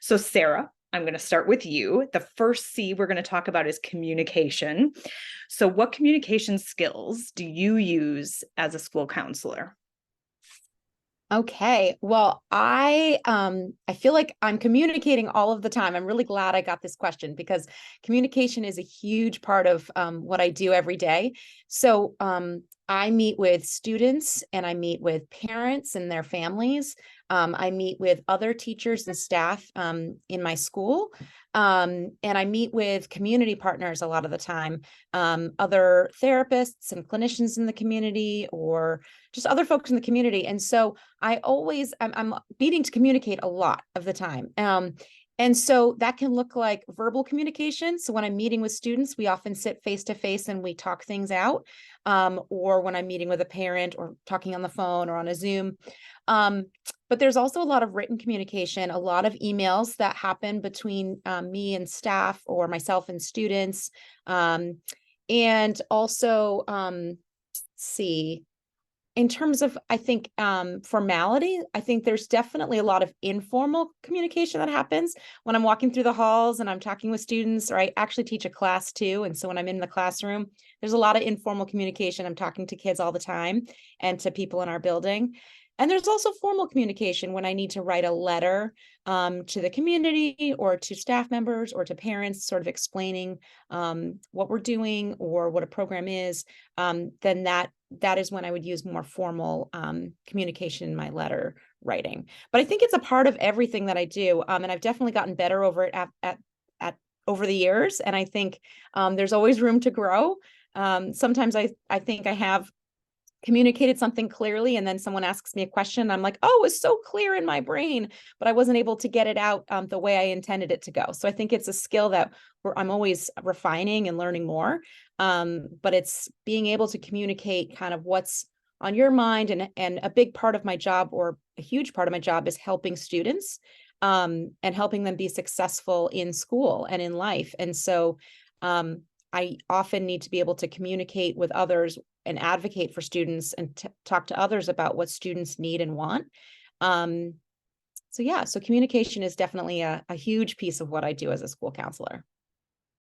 So Sarah, I'm going to start with you. The first C we're going to talk about is communication. So what communication skills do you use as a school counselor? Okay. Well, I feel like I'm communicating all of the time. I'm really glad I got this question because communication is a huge part of what I do every day. So I meet with students and I meet with parents and their families. I meet with other teachers and staff in my school. And I meet with community partners a lot of the time, other therapists and clinicians in the community, or just other folks in the community. And so I'm needing to communicate a lot of the time. And so that can look like verbal communication. So when I'm meeting with students, we often sit face to face and we talk things out. Or when I'm meeting with a parent or talking on the phone or on a Zoom. But there's also a lot of written communication, a lot of emails that happen between me and staff or myself and students. And also, see, in terms of, I think, formality, I think there's definitely a lot of informal communication that happens when I'm walking through the halls and I'm talking with students, or I actually teach a class too. And so when I'm in the classroom, there's a lot of informal communication. I'm talking to kids all the time and to people in our building. And there's also formal communication when I need to write a letter to the community or to staff members or to parents, sort of explaining what we're doing or what a program is. Then that is when I would use more formal communication in my letter writing. But I think it's a part of everything that I do, and I've definitely gotten better over it at over the years. And I think there's always room to grow. Sometimes I think I have communicated something clearly and then someone asks me a question, I'm like, oh, it was so clear in my brain, but I wasn't able to get it out the way I intended it to go. So I think it's a skill that I'm always refining and learning more, but it's being able to communicate kind of what's on your mind. And a big part of my job, or a huge part of my job, is helping students and helping them be successful in school and in life. And so I often need to be able to communicate with others and advocate for students and talk to others about what students need and want. So communication is definitely a huge piece of what I do as a school counselor.